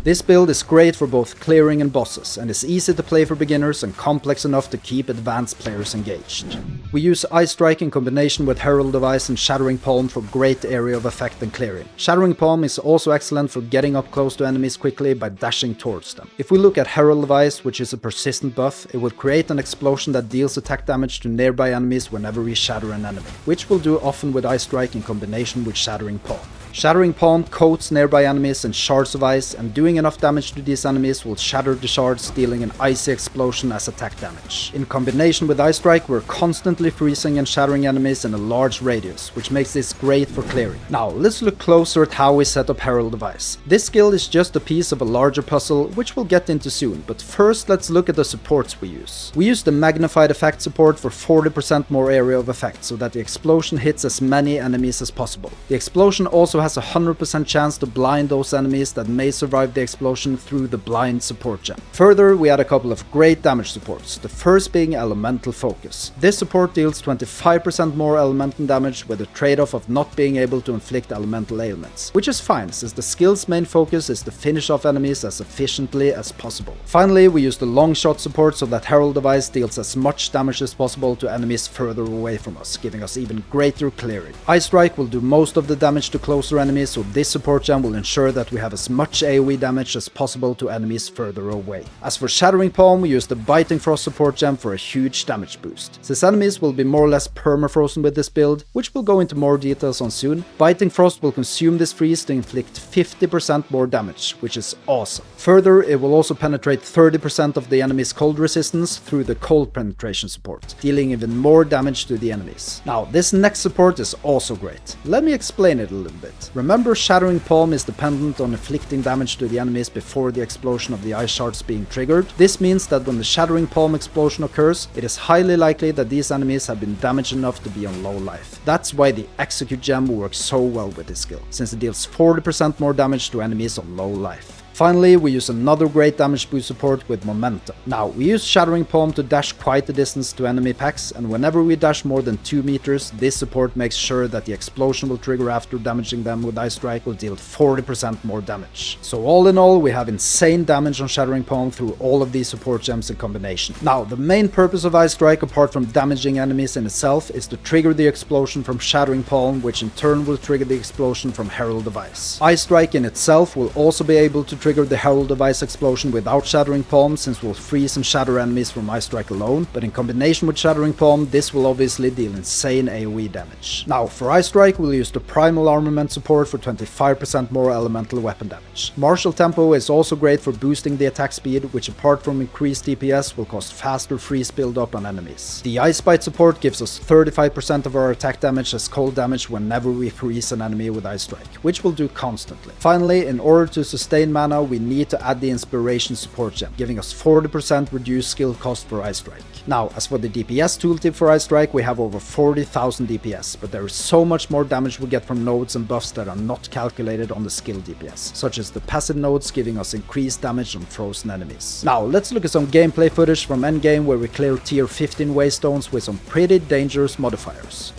This build is great for both clearing and bosses, and is easy to play for beginners and complex enough to keep advanced players engaged. We use Ice Strike in combination with Herald of Ice and Shattering Palm for great area of effect and clearing. Shattering Palm is also excellent for getting up close to enemies quickly by dashing towards them. If we look at Herald of Ice, which is a persistent buff, it will create an explosion that deals attack damage to nearby enemies whenever we shatter an enemy, which we'll do often with Ice Strike in combination with Shattering Palm. Shattering Palm coats nearby enemies in shards of ice, and doing enough damage to these enemies will shatter the shards, dealing an icy explosion as attack damage. In combination with Ice Strike, we're constantly freezing and shattering enemies in a large radius, which makes this great for clearing. Now, let's look closer at how we set up Herald of Ice. This skill is just a piece of a larger puzzle, which we'll get into soon, but first let's look at the supports we use. We use the magnified effect support for 40% more area of effect, so that the explosion hits as many enemies as possible. The explosion also has a 100% chance to blind those enemies that may survive the explosion through the blind support gem. Further, we add a couple of great damage supports, the first being Elemental Focus. This support deals 25% more elemental damage with the trade-off of not being able to inflict elemental ailments, which is fine since the skill's main focus is to finish off enemies as efficiently as possible. Finally, we use the long shot support so that Herald of Ice deals as much damage as possible to enemies further away from us, giving us even greater clearing. Ice Strike will do most of the damage to closer enemies, so this support gem will ensure that we have as much AoE damage as possible to enemies further away. As for Shattering Palm, we use the Biting Frost support gem for a huge damage boost. Since enemies will be more or less permafrozen with this build, which we'll go into more details on soon, Biting Frost will consume this freeze to inflict 50% more damage, which is awesome. Further, it will also penetrate 30% of the enemy's cold resistance through the cold penetration support, dealing even more damage to the enemies. Now, this next support is also great. Let me explain it a little bit. Remember, Shattering Palm is dependent on inflicting damage to the enemies before the explosion of the ice shards being triggered. This means that when the Shattering Palm explosion occurs, it is highly likely that these enemies have been damaged enough to be on low life. That's why the Execute gem works so well with this skill, since it deals 40% more damage to enemies on low life. Finally, we use another great damage boost support with Momentum. Now, we use Shattering Palm to dash quite a distance to enemy packs, and whenever we dash more than 2 meters, this support makes sure that the explosion will trigger after damaging them with Ice Strike will deal 40% more damage. So all in all, we have insane damage on Shattering Palm through all of these support gems in combination. Now, the main purpose of Ice Strike, apart from damaging enemies in itself, is to trigger the explosion from Shattering Palm, which in turn will trigger the explosion from Herald of Ice. Ice Strike in itself will also be able to trigger the Herald of Ice explosion without Shattering Palm, since we'll freeze and shatter enemies from Ice Strike alone, but in combination with Shattering Palm, this will obviously deal insane AoE damage. Now, for Ice Strike, we'll use the Primal Armament support for 25% more elemental weapon damage. Martial Tempo is also great for boosting the attack speed, which apart from increased DPS will cause faster freeze build-up on enemies. The Ice Bite support gives us 35% of our attack damage as cold damage whenever we freeze an enemy with Ice Strike, which we'll do constantly. Finally, in order to sustain mana, we need to add the Inspiration support gem, giving us 40% reduced skill cost for Ice Strike. Now, as for the DPS tooltip for Ice Strike, we have over 40,000 DPS, but there is so much more damage we get from nodes and buffs that are not calculated on the skill DPS, such as the passive nodes giving us increased damage on frozen enemies. Now, let's look at some gameplay footage from Endgame where we clear tier 15 waystones with some pretty dangerous modifiers.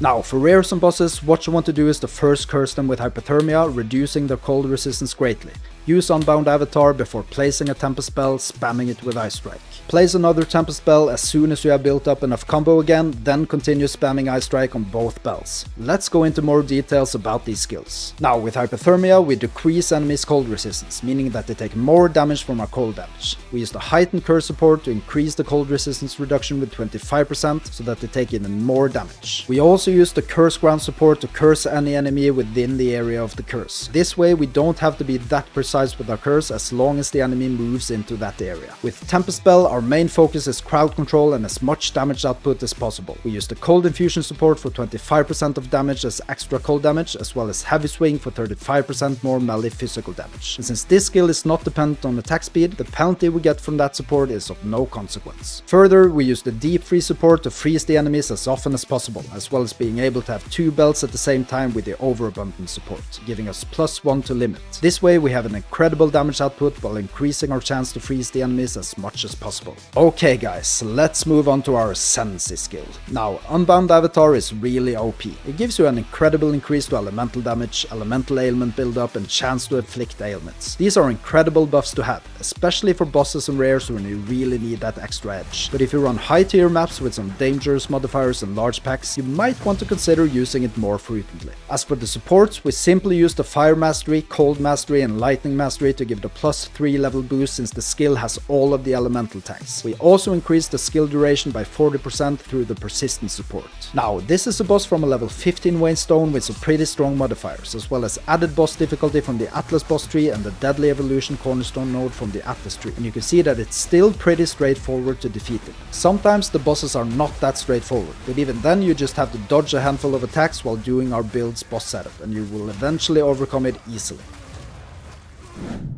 Now, for rares and bosses, what you want to do is to first curse them with Hypothermia, reducing their cold resistance greatly. Use Unbound Avatar before placing a Tempest spell, spamming it with Ice Strike. Place another Tempest spell as soon as you have built up enough combo again, then continue spamming Ice Strike on both bells. Let's go into more details about these skills. Now, with Hypothermia, we decrease enemies' cold resistance, meaning that they take more damage from our cold damage. We use the Heightened Curse support to increase the cold resistance reduction with 25% so that they take even more damage. We also use the Curse Ground support to curse any enemy within the area of the curse. This way, we don't have to be that precise with our curse as long as the enemy moves into that area. With Tempest spell, our main focus is crowd control and as much damage output as possible. We use the cold infusion support for 25% of damage as extra cold damage, as well as heavy swing for 35% more melee physical damage. And since this skill is not dependent on attack speed, the penalty we get from that support is of no consequence. Further, we use the deep freeze support to freeze the enemies as often as possible, as well as being able to have 2 belts at the same time with the overabundant support, giving us +1 to limit. This way we have an incredible damage output while increasing our chance to freeze the enemies as much as possible. Okay guys, let's move on to our Ascendancy skill. Now, Unbound avatar is really OP. It gives you an incredible increase to elemental damage, elemental ailment buildup, and chance to inflict ailments. These are incredible buffs to have, especially for bosses and rares when you really need that extra edge. But if you run high tier maps with some dangerous modifiers and large packs, you might want to consider using it more frequently. As for the supports, we simply use the Fire Mastery, Cold Mastery, and Lightning Mastery to give the +3 level boost since the skill has all of the elemental tags. We also increase the skill duration by 40% through the persistent support. Now, this is a boss from a level 15 Waynstone with some pretty strong modifiers, as well as added boss difficulty from the Atlas boss tree and the Deadly Evolution cornerstone node from the Atlas tree, and you can see that it's still pretty straightforward to defeat it. Sometimes the bosses are not that straightforward, but even then you just have to dodge a handful of attacks while doing our build's boss setup, and you will eventually overcome it easily.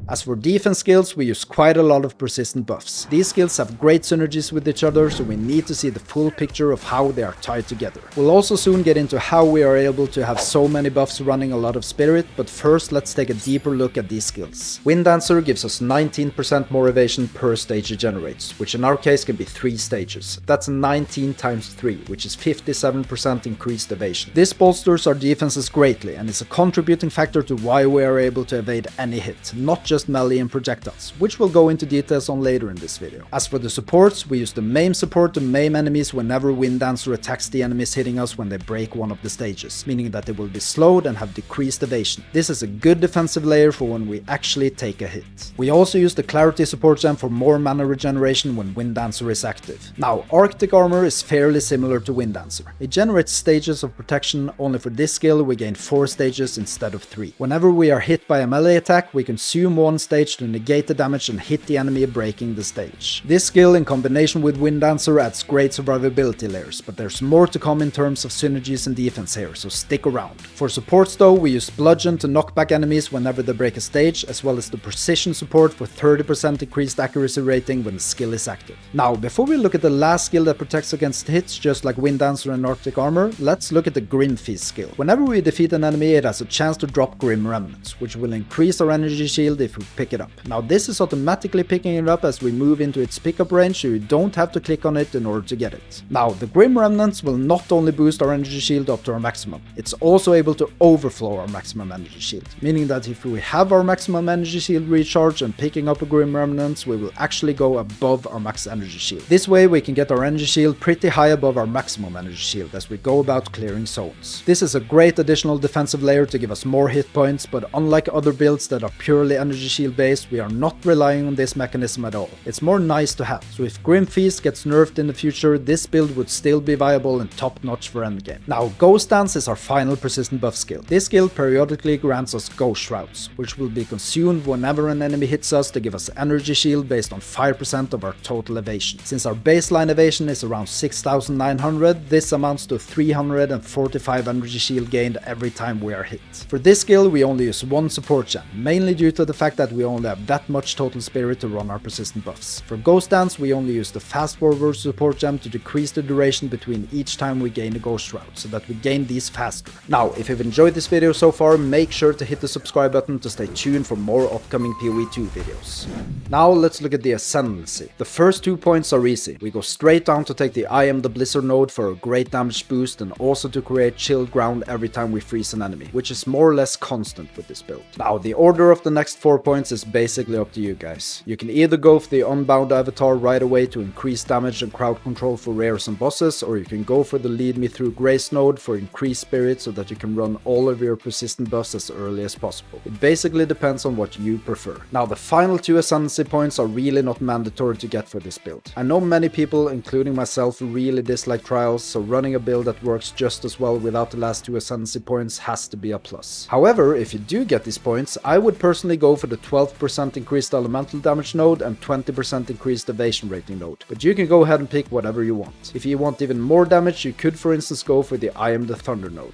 As for defense skills, we use quite a lot of persistent buffs. These skills have great synergies with each other, so we need to see the full picture of how they are tied together. We'll also soon get into how we are able to have so many buffs running a lot of spirit, but first let's take a deeper look at these skills. Wind Dancer gives us 19% more evasion per stage it generates, which in our case can be 3 stages. That's 19 times 3, which is 57% increased evasion. This bolsters our defenses greatly and is a contributing factor to why we are able to evade any hit, not just melee and projectiles, which we'll go into details on later in this video. As for the supports, we use the maim support to maim enemies whenever Wind Dancer attacks the enemies hitting us when they break one of the stages, meaning that they will be slowed and have decreased evasion. This is a good defensive layer for when we actually take a hit. We also use the Clarity support gem for more mana regeneration when Wind Dancer is active. Now, Arctic Armour is fairly similar to Wind Dancer. It generates stages of protection, only for this skill we gain 4 stages instead of 3. Whenever we are hit by a melee attack, we consume one stage to negate the damage and hit the enemy breaking the stage. This skill in combination with Wind Dancer adds great survivability layers, but there's more to come in terms of synergies and defense here, so stick around. For supports though, we use Bludgeon to knock back enemies whenever they break a stage, as well as the Precision support for 30% increased accuracy rating when the skill is active. Now, before we look at the last skill that protects against hits just like Wind Dancer and Arctic Armour, let's look at the Grim Feast skill. Whenever we defeat an enemy, it has a chance to drop Grim Remnants, which will increase our energy shield if we pick it up. Now this is automatically picking it up as we move into its pickup range, so you don't have to click on it in order to get it. Now the Grim Remnants will not only boost our energy shield up to our maximum, it's also able to overflow our maximum energy shield, meaning that if we have our maximum energy shield recharged and picking up a Grim Remnants, we will actually go above our max energy shield. This way we can get our energy shield pretty high above our maximum energy shield as we go about clearing zones. This is a great additional defensive layer to give us more hit points, but unlike other builds that are purely energy shield based, we are not relying on this mechanism at all. It's more nice to have, so if Grim Feast gets nerfed in the future, this build would still be viable and top notch for endgame. Now Ghost Dance is our final persistent buff skill. This skill periodically grants us Ghost Shrouds, which will be consumed whenever an enemy hits us to give us energy shield based on 5% of our total evasion. Since our baseline evasion is around 6,900, this amounts to 345 energy shield gained every time we are hit. For this skill we only use one support gem, mainly due to the fact that we only have that much total spirit to run our persistent buffs. For Ghost Dance we only use the Fast Forward support gem to decrease the duration between each time we gain a Ghost Shroud, so that we gain these faster. Now if you've enjoyed this video so far, make sure to hit the subscribe button to stay tuned for more upcoming PoE2 videos. Now let's look at the Ascendancy. The first 2 points are easy. We go straight down to take the I Am the Blizzard node for a great damage boost and also to create chilled ground every time we freeze an enemy, which is more or less constant with this build. Now the order of the next 4 points is basically up to you guys. You can either go for the Unbound avatar right away to increase damage and crowd control for rares and bosses, or you can go for the Lead Me Through Grace node for increased spirit so that you can run all of your persistent buffs as early as possible. It basically depends on what you prefer. Now the final 2 Ascendancy points are really not mandatory to get for this build. I know many people, including myself, really dislike trials, so running a build that works just as well without the last 2 Ascendancy points has to be a plus. However, if you do get these points, I would personally go for for the 12% increased elemental damage node and 20% increased evasion rating node, but you can go ahead and pick whatever you want. If you want even more damage, you could for instance go for the I am the Thunder node.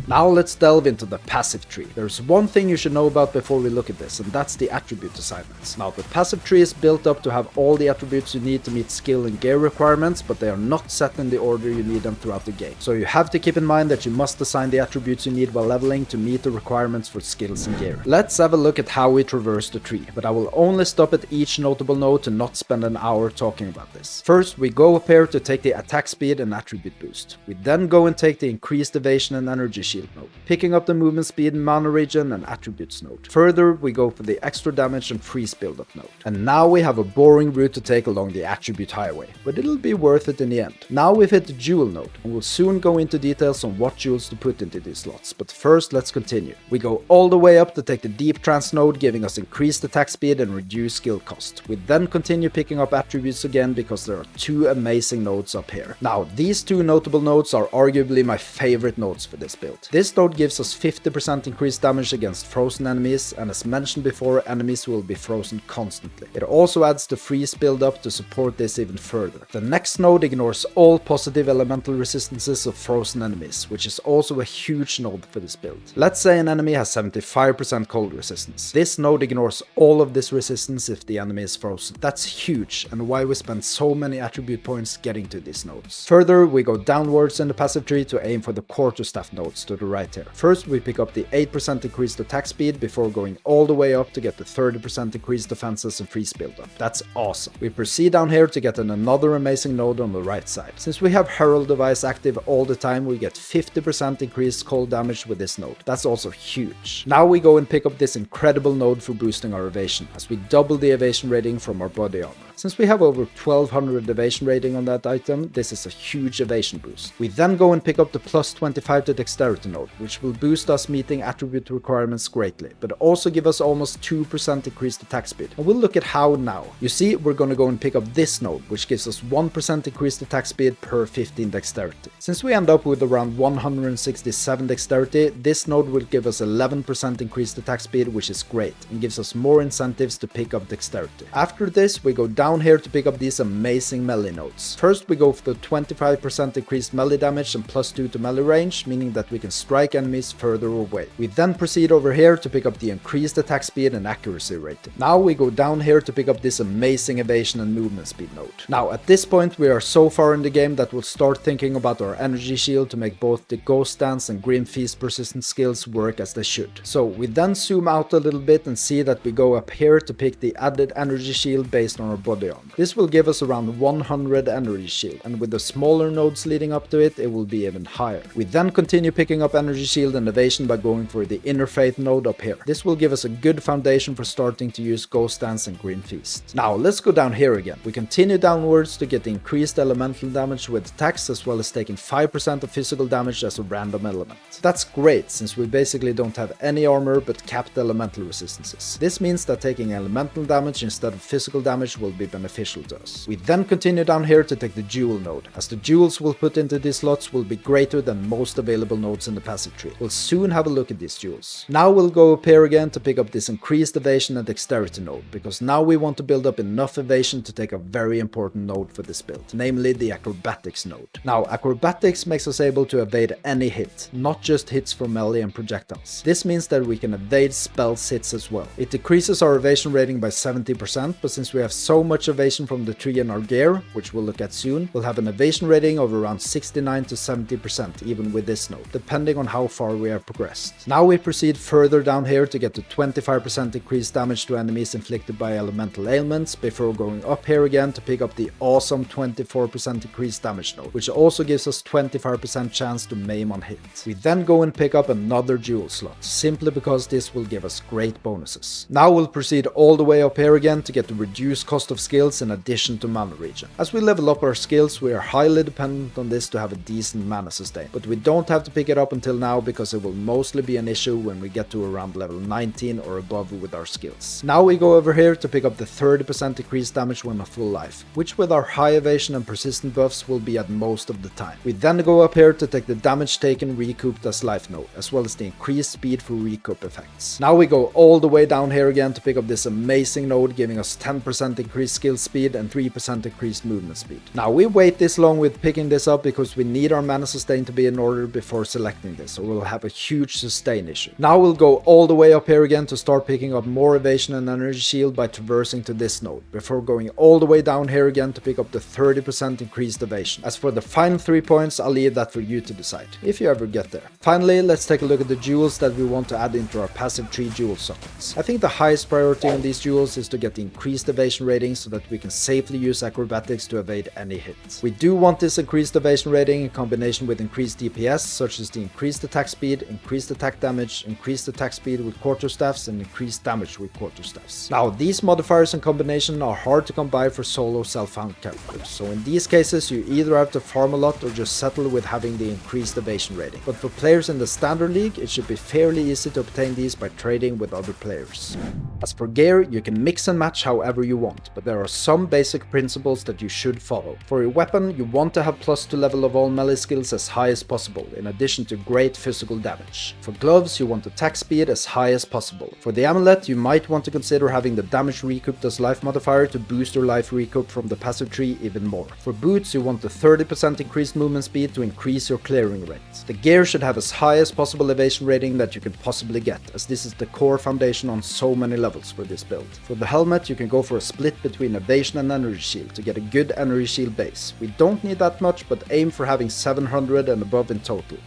Now let's delve into the passive tree. There's one thing you should know about before we look at this, and that's the attribute assignments. Now the passive tree is built up to have all the attributes you need to meet skill and gear requirements, but they are not set in the order you need them throughout the game. So you have to keep in mind that you must assign the attributes you need while leveling to meet the requirements for skills and gear. Let's have a look at how we traverse the tree, but I will only stop at each notable node to not spend an hour talking about this. First, we go up here to take the attack speed and attribute boost. We then go and take the increased evasion and energy shield node, picking up the movement speed and mana regen and attributes node. Further, we go for the extra damage and freeze build-up node. And now we have a boring route to take along the attribute highway, but it'll be worth it in the end. Now we've hit the jewel node, and we'll soon go into details on what jewels to put into these slots, but first let's continue. We go all the way up to take the deep trance node, giving us increased attack speed and reduced skill cost. We then continue picking up attributes again because there are two amazing nodes up here. Now these two notable nodes are arguably my favorite nodes for this build. This node gives us 50% increased damage against frozen enemies, and as mentioned before, enemies will be frozen constantly. It also adds the freeze build up to support this even further. The next node ignores all positive elemental resistances of frozen enemies, which is also a huge node for this build. Let's say an enemy has 75% cold resistance. This node ignores all of this resistance if the enemy is frozen. That's huge, and why we spend so many attribute points getting to these nodes. Further, we go downwards in the passive tree to aim for the quarterstaff nodes to the right here. First, we pick up the 8% increased attack speed before going all the way up to get the 30% increased defenses and freeze build-up. That's awesome. We proceed down here to get another amazing node on the right side. Since we have Herald of Ice active all the time, we get 50% increased cold damage with this node. That's also huge. Now we go and pick up this incredible node for boosting our evasion, as we double the evasion rating from our body armor. Since we have over 1200 evasion rating on that item, this is a huge evasion boost. We then go and pick up the plus 25 to dexterity node, which will boost us meeting attribute requirements greatly, but also give us almost 2% increased attack speed. And we'll look at how now. You see, we're gonna go and pick up this node, which gives us 1% increased attack speed per 15 dexterity. Since we end up with around 167 dexterity, this node will give us 11% increased attack speed, which is great, and gives us more incentives to pick up dexterity. After this, we go down here to pick up these amazing melee nodes. First, we go for the 25% increased melee damage and plus 2 to melee range, meaning that we can strike enemies further away. We then proceed over here to pick up the increased attack speed and accuracy rating. Now we go down here to pick up this amazing evasion and movement speed node. Now at this point we are so far in the game that we'll start thinking about our energy shield to make both the ghost dance and grim feast persistent skills work as they should. So we then zoom out a little bit and see that we go up here to pick the added energy shield based on our body armor. This will give us around 100 energy shield, and with the smaller nodes leading up to it, it will be even higher. We then continue picking up energy shield and evasion by going for the inner faith node up here. This will give us a good foundation for starting to use ghost dance and grim feast. Now let's go down here again. We continue downwards to get the increased elemental damage with attacks, as well as taking 5% of physical damage as a random element. That's great, since we basically don't have any armor but capped elemental resistances. This means that taking elemental damage instead of physical damage will be beneficial to us. We then continue down here to take the jewel node, as the jewels we'll put into these slots will be greater than most available nodes in the passive tree. We'll soon have a look at these jewels. Now we'll go up here again to pick up this increased evasion and dexterity node, because now we want to build up enough evasion to take a very important node for this build, namely the acrobatics node. Now acrobatics makes us able to evade any hit, not just hits from melee and projectiles. This means that we can evade spells hits as well. It decreases our evasion rating by 70%, but since we have so much evasion from the tree and our gear, which we'll look at soon, we'll have an evasion rating of around 69 to 70% even with this node, depending on how far we have progressed. Now we proceed further down here to get to 25% increased damage to enemies inflicted by elemental ailments, before going up here again to pick up the awesome 24% increased damage node, which also gives us 25% chance to maim on hit. We then go and pick up another jewel slot, simply because this will give us great bonuses. Now we'll proceed all the way up here again to get the reduced cost of skills in addition to mana regen. As we level up our skills, we are highly dependent on this to have a decent mana sustain, but we don't have to pick it up until now because it will mostly be an issue when we get to around level 19 or above with our skills. Now we go over here to pick up the 30% increased damage when at full life, which with our high evasion and persistent buffs will be at most of the time. We then go up here to take the damage taken recouped as life node, as well as the increased speed for recoup effects. Now we go all the way down here again to pick up this amazing node, giving us 10% increased skill speed and 3% increased movement speed. Now we wait this long with picking this up because we need our mana sustain to be in order before selecting this, or we'll have a huge sustain issue. Now we'll go all the way up here again to start picking up more evasion and energy shield by traversing to this node, before going all the way down here again to pick up the 30% increased evasion. As for the final 3 points, I'll leave that for you to decide, if you ever get there. Finally, let's take a look at the jewels that we want to add into our passive tree jewel sockets. I think the highest priority on these jewels is to get the increased evasion rating so that we can safely use acrobatics to evade any hits. We do want this increased evasion rating in combination with increased DPS, such as the increased attack speed, increased attack damage, increased attack speed with quarterstaffs, and increased damage with quarterstaffs. Now, these modifiers in combination are hard to come by for solo self-found characters, so in these cases you either have to farm a lot or just settle with having the increased evasion rating. But for players in the standard league, it should be fairly easy to obtain these by trading with other players. As for gear, you can mix and match however you want, but there are some basic principles that you should follow. For your weapon, you want to have +2 level of all melee skills as high as possible, in addition to great physical damage. For gloves, you want attack speed as high as possible. For the amulet, you might want to consider having the damage recouped as life modifier to boost your life recoup from the passive tree even more. For boots, you want the 30% increased movement speed to increase your clearing rate. The gear should have as high as possible evasion rating that you can possibly get, as this is the core foundation on so many levels for this build. For the helmet, you can go for a split between evasion and energy shield to get a good energy shield base. We don't need that much, but aim for having 700 and above in total.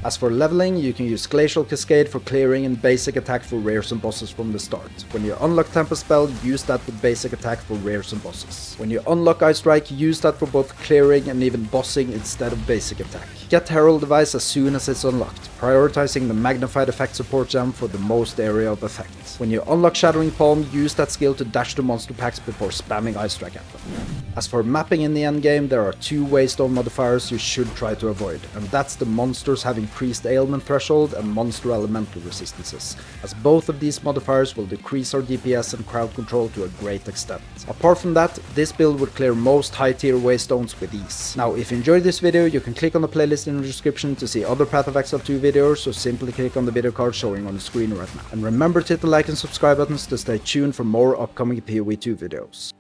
As for leveling, you can use Glacial Cascade for clearing and basic attack for rares and bosses from the start. When you unlock Tempest spell, use that with basic attack for rares and bosses. When you unlock Ice Strike, use that for both clearing and even bossing instead of basic attack. Get Herald of Ice as soon as it's unlocked, prioritizing the magnified effect support gem for the most area of effect. When you unlock Shattering Palm, use that skill to dash to monster packs before spamming Ice Strike at them. As for mapping in the endgame, there are 2 waystone modifiers you should try to avoid, and that's the monsters have increased ailment threshold and monster elemental resistances, as both of these modifiers will decrease our DPS and crowd control to a great extent. Apart from that, this build would clear most high tier waystones with ease. Now, if you enjoyed this video, you can click on the playlist in the description to see other Path of Exile 2 videos, or simply click on the video card showing on the screen right now. And remember to hit the like and subscribe buttons to stay tuned for more upcoming PoE 2 videos.